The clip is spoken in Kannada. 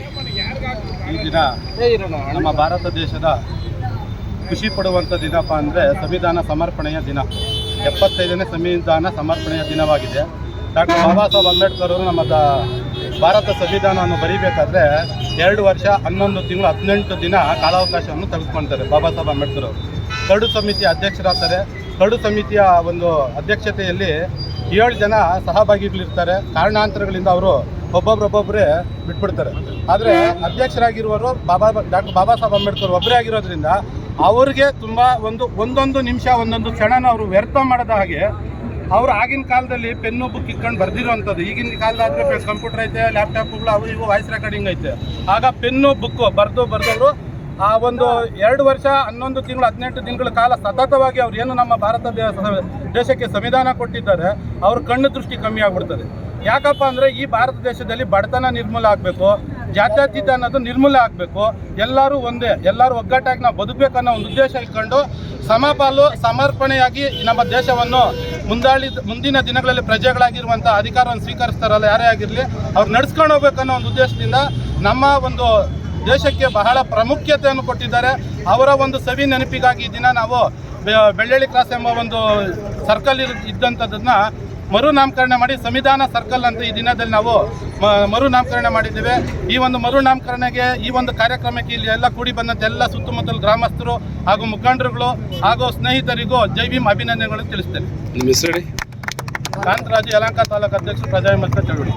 ಮಾತಾಡಿ. ಈ ದಿನ ನಮ್ಮ ಭಾರತ ದೇಶದ ಖುಷಿ ಪಡುವಂಥ ದಿನಪ್ಪ ಅಂದರೆ ಸಂವಿಧಾನ ಸಮರ್ಪಣೆಯ ದಿನ. 75ನೇ ಸಂವಿಧಾನ ಸಮರ್ಪಣೆಯ ದಿನವಾಗಿದೆ. ಡಾಕ್ಟರ್ ಬಾಬಾ ಸಾಹೇಬ್ ಅಂಬೇಡ್ಕರ್ ಅವರು ನಮ್ಮ ಭಾರತ ಸಂವಿಧಾನವನ್ನು ಬರೀಬೇಕಾದ್ರೆ 2 ವರ್ಷ 11 ತಿಂಗಳು 18 ದಿನ ಕಾಲಾವಕಾಶವನ್ನು ತೆಗೆದುಕೊಳ್ತಾರೆ ಬಾಬಾ ಸಾಹೇಬ್ ಅಂಬೇಡ್ಕರ್ ಅವರು. ಕರಡು ಸಮಿತಿಯ ಅಧ್ಯಕ್ಷರಾಗ್ತಾರೆ. ಕರಡು ಸಮಿತಿಯ ಒಂದು ಅಧ್ಯಕ್ಷತೆಯಲ್ಲಿ 7 ಜನ ಸಹಭಾಗಿಗಳಿರ್ತಾರೆ. ಕಾರಣಾಂತರಗಳಿಂದ ಅವರು ಒಬ್ಬೊಬ್ಬರೇ ಬಿಟ್ಬಿಡ್ತಾರೆ. ಆದರೆ ಅಧ್ಯಕ್ಷರಾಗಿರುವರು ಡಾಕ್ಟರ್ ಬಾಬಾ ಸಾಹೇಬ್ ಅಂಬೇಡ್ಕರ್ ಒಬ್ಬರೇ ಆಗಿರೋದ್ರಿಂದ ಅವ್ರಿಗೆ ತುಂಬ ಒಂದೊಂದು ನಿಮಿಷ ಒಂದೊಂದು ಕ್ಷಣನ ಅವರು ವ್ಯರ್ಥ ಮಾಡದ ಹಾಗೆ ಅವರು ಆಗಿನ ಕಾಲದಲ್ಲಿ ಪೆನ್ನು ಬುಕ್ ಇಟ್ಕೊಂಡು ಬರ್ದಿರೋವಂಥದ್ದು. ಈಗಿನ ಕಾಲದಾದರೆ ಕಂಪ್ಯೂಟರ್ ಐತೆ, ಲ್ಯಾಪ್ಟಾಪ್ಗಳು, ಅವು ಇವು ವಾಯ್ಸ್ ರೆಕಾರ್ಡಿಂಗ್ ಐತೆ. ಆಗ ಪೆನ್ನು ಬುಕ್ಕು ಬರೆದವರು ಆ ಒಂದು 2 ವರ್ಷ 11 ತಿಂಗಳು 18 ದಿನಗಳ ಕಾಲ ಸತತವಾಗಿ ಅವ್ರು ಏನು ನಮ್ಮ ಭಾರತ ದೇಶಕ್ಕೆ ಸಂವಿಧಾನ ಕೊಟ್ಟಿದ್ದಾರೆ, ಅವ್ರ ಕಣ್ಣು ದೃಷ್ಟಿ ಕಮ್ಮಿ ಆಗ್ಬಿಡ್ತದೆ. ಯಾಕಪ್ಪ ಅಂದರೆ ಈ ಭಾರತ ದೇಶದಲ್ಲಿ ಬಡತನ ನಿರ್ಮೂಲ ಆಗಬೇಕು, ಜಾತ್ಯತೀತ ಅನ್ನೋದು ನಿರ್ಮೂಲ ಆಗಬೇಕು, ಎಲ್ಲರೂ ಒಂದೇ, ಎಲ್ಲರೂ ಒಗ್ಗಟ್ಟಾಗಿ ನಾವು ಬದುಕಬೇಕನ್ನೋ ಒಂದು ಉದ್ದೇಶ ಇಟ್ಕೊಂಡು ಸಮಪಾಲು ಸಮರ್ಪಣೆಯಾಗಿ ನಮ್ಮ ದೇಶವನ್ನು ಮುಂದಿನ ದಿನಗಳಲ್ಲಿ ಪ್ರಜೆಗಳಾಗಿರುವಂಥ ಅಧಿಕಾರವನ್ನು ಸ್ವೀಕರಿಸ್ತಾರಲ್ಲ ಯಾರೇ ಆಗಿರಲಿ, ಅವ್ರು ನಡ್ಸ್ಕೊಂಡು ಹೋಗ್ಬೇಕನ್ನೋ ಒಂದು ಉದ್ದೇಶದಿಂದ ನಮ್ಮ ಒಂದು ದೇಶಕ್ಕೆ ಬಹಳ ಪ್ರಾಮುಖ್ಯತೆಯನ್ನು ಕೊಟ್ಟಿದ್ದಾರೆ. ಅವರ ಒಂದು ಸವಿ ನೆನಪಿಗಾಗಿ ಈ ದಿನ ನಾವು ಬೆಳ್ಳಳ್ಳಿ ಕ್ರಾಸ್ ಎಂಬ ಒಂದು ಸರ್ಕಲ್ ಇದ್ದಂಥದ್ದನ್ನು ಮರುನಾಮಕರಣ ಮಾಡಿ ಸಂವಿಧಾನ ಸರ್ಕಲ್ ಅಂತ ಈ ದಿನದಲ್ಲಿ ನಾವು ಮರುನಾಮಕರಣ ಮಾಡಿದ್ದೇವೆ. ಈ ಒಂದು ಮರುನಾಮಕರಣಕ್ಕೆ ಈ ಒಂದು ಕಾರ್ಯಕ್ರಮಕ್ಕೆ ಇಲ್ಲಿ ಎಲ್ಲ ಕೂಡಿ ಬಂದಂಥ ಎಲ್ಲ ಸುತ್ತಮುತ್ತಲ ಗ್ರಾಮಸ್ಥರು ಹಾಗೂ ಮುಖಂಡರುಗಳು ಹಾಗೂ ಸ್ನೇಹಿತರಿಗೂ ಜೈ ಭೀಮ್ ಅಭಿನಂದನೆಗಳನ್ನು ತಿಳಿಸ್ತೇನೆ. ನಿಮ್ಮ ಹೆಸರು ಹೇಳಿ. ಕಾಂತರಾಜು, ಯಲಹಂಕ ತಾಲೂಕು ಅಧ್ಯಕ್ಷರು, ಪ್ರಜಾವಿಮುಕ್ತ ಚಳವಳಿ.